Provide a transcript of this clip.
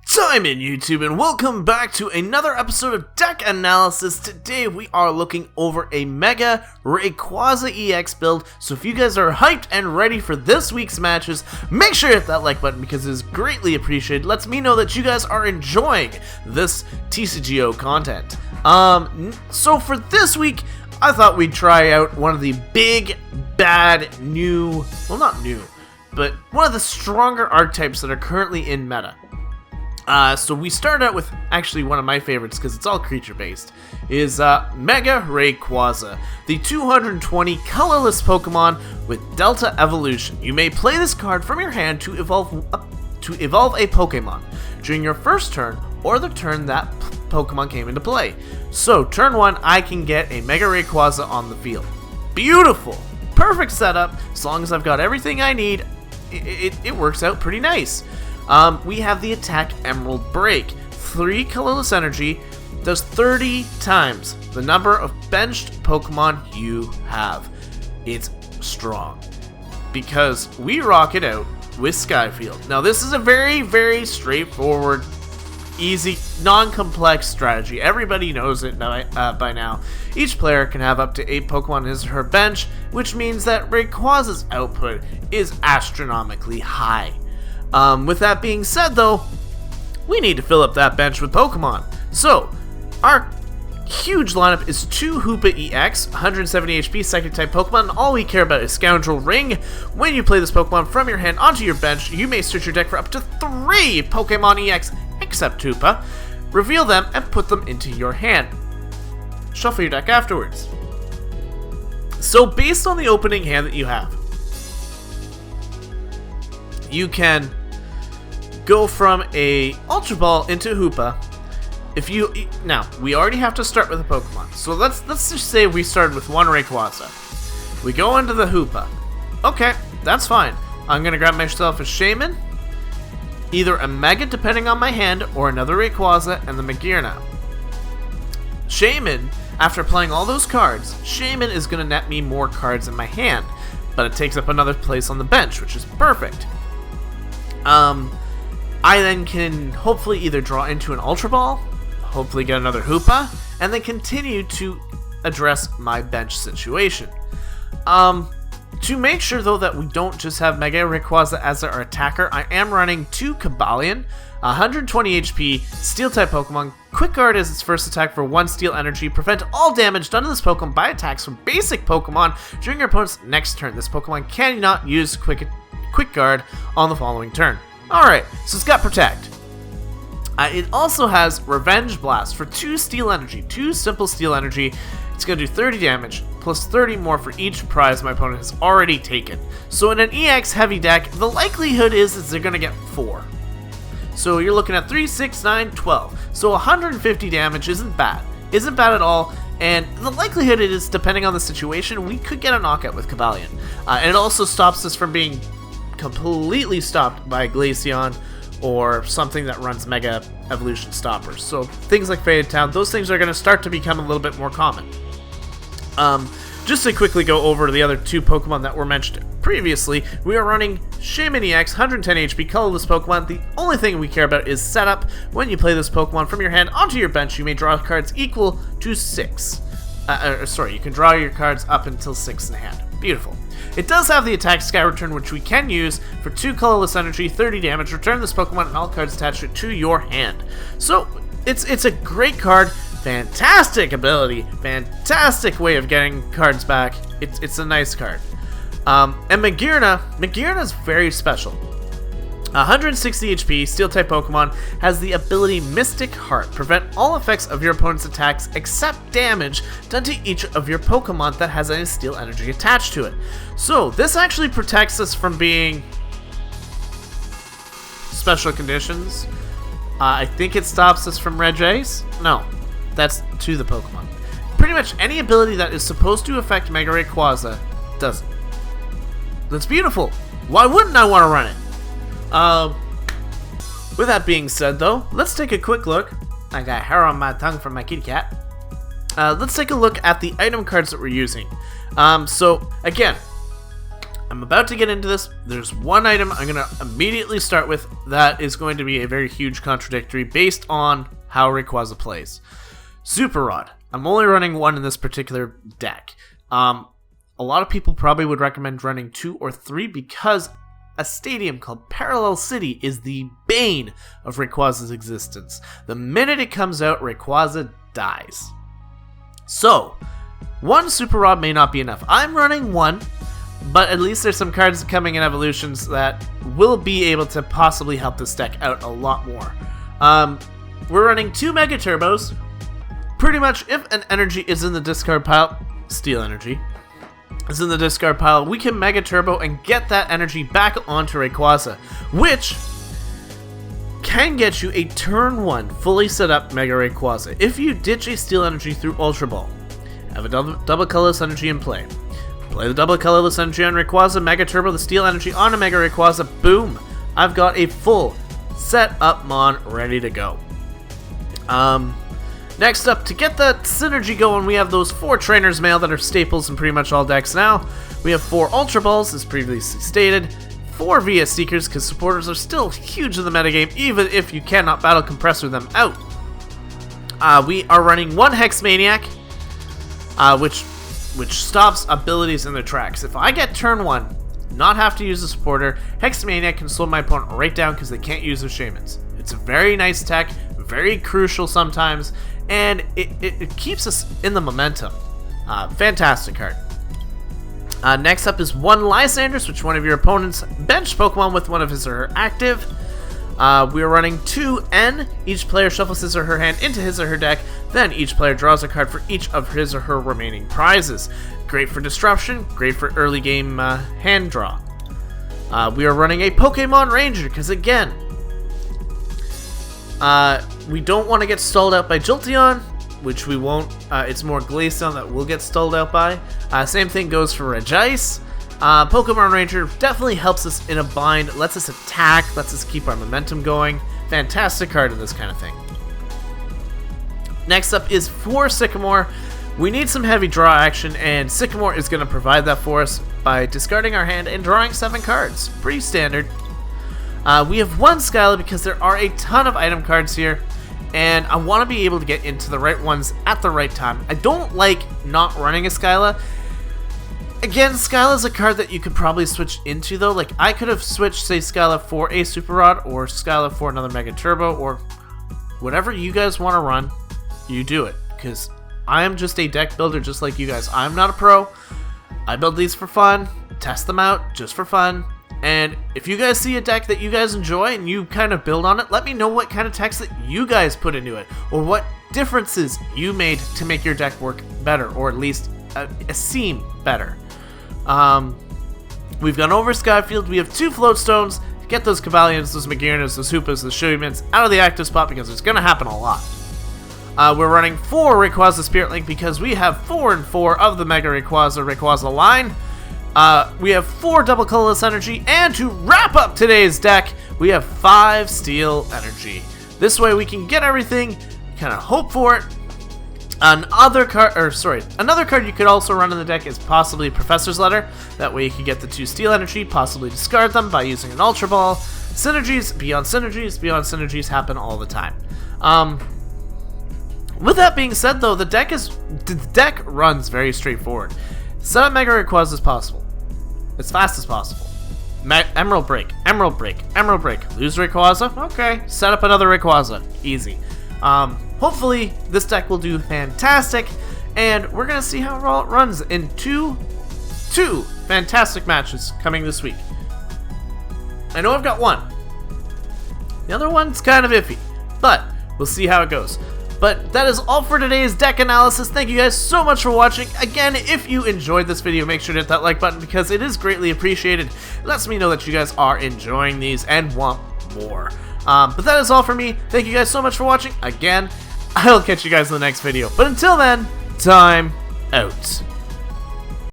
Time in YouTube, and welcome back to another episode of Deck Analysis. Today we are looking over a Mega Rayquaza EX build, so if you guys are hyped and ready for this week's matches, make sure you hit that like button because it is greatly appreciated. Lets me know that you guys are enjoying this TCGO content. So for this week, I thought we'd try out one of the big, bad, new, well not new, but one of the stronger archetypes that are currently in meta. So we start out with actually one of my favorites because it's all creature based, is Mega Rayquaza, the 220 colorless Pokemon with Delta Evolution. You may play this card from your hand to evolve a Pokemon during your first turn or the turn that Pokemon came into play. So turn 1, I can get a Mega Rayquaza on the field. Beautiful! Perfect setup. As long as I've got everything I need, it works out pretty nice. We have the attack Emerald Break. 3 colorless energy does 30 times the number of benched Pokemon you have. It's strong because we rock it out with Skyfield. Now this is a very, very straightforward, easy, non-complex strategy. Everybody knows it by now. Each player can have up to 8 Pokemon in his or her bench, which means that Rayquaza's output is astronomically high. With that being said though, we need to fill up that bench with Pokemon. So, our huge lineup is 2 Hoopa EX, 170 HP Psychic type Pokemon, and all we care about is Scoundrel Ring. When you play this Pokemon from your hand onto your bench, you may search your deck for up to 3 Pokemon EX, except Hoopa, reveal them, and put them into your hand. Shuffle your deck afterwards. So based on the opening hand that you have, you can go from a Ultra Ball into Hoopa. Now, we already have to start with a Pokemon. So let's just say we started with 1 Rayquaza. We go into the Hoopa. Okay, that's fine. I'm gonna grab myself a Shaman, either a Mega depending on my hand, or another Rayquaza and the Magearna. Shaman, after playing all those cards, Shaman is gonna net me more cards in my hand, but it takes up another place on the bench, which is perfect. I then can hopefully either draw into an Ultra Ball, hopefully get another Hoopa, and then continue to address my bench situation. To make sure though that we don't just have Mega Rayquaza as our attacker, I am running 2 Cobalion, 120 HP, Steel type Pokemon. Quick Guard is its first attack for 1 Steel energy. Prevent all damage done to this Pokemon by attacks from basic Pokemon during your opponent's next turn. This Pokemon cannot use Quick Guard on the following turn. Alright, so it's got Protect. It also has Revenge Blast for 2 Steel Energy, 2 simple Steel Energy. It's going to do 30 damage, plus 30 more for each prize my opponent has already taken. So in an EX heavy deck, the likelihood is they're going to get 4. So you're looking at 3, 6, 9, 12. So 150 damage isn't bad. Isn't bad at all. And the likelihood is, depending on the situation, we could get a knockout with Cobalion. And it also stops us from being completely stopped by Glaceon or something that runs Mega Evolution stoppers. So things like Faded Town, those things are going to start to become a little bit more common. Just to quickly go over the other 2 Pokemon that were mentioned previously, we are running Shaman EX, 110 HP, colorless Pokemon. The only thing we care about is setup. When you play this Pokemon from your hand onto your bench, you may draw cards equal to 6. You can draw your cards up until 6 in the hand. Beautiful. It does have the attack Sky Return, which we can use for 2 colorless energy, 30 damage. Return this Pokemon and all cards attached to your hand. So it's a great card, fantastic ability, fantastic way of getting cards back. It's a nice card. And Magearna is very special. 160 HP, Steel type Pokemon, has the ability Mystic Heart. Prevent all effects of your opponent's attacks except damage done to each of your Pokemon that has any Steel energy attached to it. So this actually protects us from being special conditions. I think it stops us from Red Jays. No, that's to the Pokemon. Pretty much any ability that is supposed to affect Mega Rayquaza doesn't. That's beautiful. Why wouldn't I want to run it? With that being said though, let's take a quick look. I got hair on my tongue from my kitty cat. Let's take a look at the item cards that we're using. So again, I'm about to get into this. There's one item I'm going to immediately start with that is going to be a very huge contradictory based on how Rayquaza plays. Super Rod. I'm only running one in this particular deck. A lot of people probably would recommend running 2 or 3 because a stadium called Parallel City is the bane of Rayquaza's existence. The minute it comes out, Rayquaza dies. So, 1 Super Rod may not be enough. I'm running 1. But at least there's some cards coming in evolutions that will be able to possibly help this deck out a lot more. We're running 2 Mega Turbos. Pretty much, if an energy is in the discard pile, Steel Energy is in the discard pile, we can Mega Turbo and get that energy back onto Rayquaza, which can get you a turn 1 fully set up Mega Rayquaza. If you ditch a Steel Energy through Ultra Ball, have a double colorless energy in play. Play the double colorless energy on Rayquaza, Mega Turbo the Steel Energy on a Mega Rayquaza, boom! I've got a full set up Mon ready to go. Next up, to get that synergy going, we have those 4 Trainer's Mail that are staples in pretty much all decks now. We have 4 Ultra Balls, as previously stated, 4 VS Seekers, because supporters are still huge in the metagame, even if you cannot Battle Compressor them out. We are running 1 Hex Maniac, which stops abilities in their tracks. If I get turn 1, not have to use a supporter, Hex Maniac can slow my opponent right down because they can't use their Shamans. It's a very nice tech, very crucial sometimes, and it keeps us in the momentum. Fantastic card. Next up is 1 Lysanders, which one of your opponents bench Pokemon with one of his or her active. We are running 2 N. Each player shuffles his or her hand into his or her deck, then each player draws a card for each of his or her remaining prizes. Great for disruption, great for early game hand draw. We are running a Pokemon Ranger, because again, we don't want to get stalled out by Jolteon, which we won't. It's more Glaceon that will get stalled out by. Same thing goes for Regice. Pokemon Ranger definitely helps us in a bind, lets us attack, lets us keep our momentum going. Fantastic card in this kind of thing. Next up is 4 Sycamore. We need some heavy draw action, and Sycamore is going to provide that for us by discarding our hand and drawing 7 cards. Pretty standard. We have 1 Skyla because there are a ton of item cards here, and I want to be able to get into the right ones at the right time. I don't like not running a Skyla. Again, Skyla is a card that you could probably switch into, though. Like, I could have switched, say, Skyla for a Super Rod, or Skyla for another Mega Turbo, or whatever you guys want to run, you do it. Because I am just a deck builder just like you guys. I'm not a pro. I build these for fun, test them out just for fun. And if you guys see a deck that you guys enjoy and you kind of build on it, let me know what kind of text that you guys put into it, or what differences you made to make your deck work better, or at least seem better. We've gone over Skyfield. We have 2 Float Stones. Get those Cavalians, those Magirinas, those Hoopas, those Showmans out of the active spot because it's going to happen a lot. We're running 4 Rayquaza Spirit Link because we have 4 and 4 of the Mega Rayquaza line. We have 4 double colorless energy, and to wrap up today's deck, we have 5 Steel Energy. This way we can get everything, kind of hope for it. Another card you could also run in the deck is possibly Professor's Letter. That way you can get the 2 Steel Energy, possibly discard them by using an Ultra Ball. Synergies, beyond synergies happen all the time. With that being said, though, the deck runs very straightforward. Set up Mega Rayquaza as possible, as fast as possible. Emerald Break, Emerald Break, Emerald Break. Lose Rayquaza? Okay. Set up another Rayquaza. Easy. Hopefully, this deck will do fantastic, and we're going to see how it runs in two fantastic matches coming this week. I know I've got one. The other one's kind of iffy, but we'll see how it goes. But that is all for today's deck analysis. Thank you guys so much for watching. Again, if you enjoyed this video, make sure to hit that like button because it is greatly appreciated. It lets me know that you guys are enjoying these and want more. But that is all for me. Thank you guys so much for watching. Again, I'll catch you guys in the next video. But until then, time out.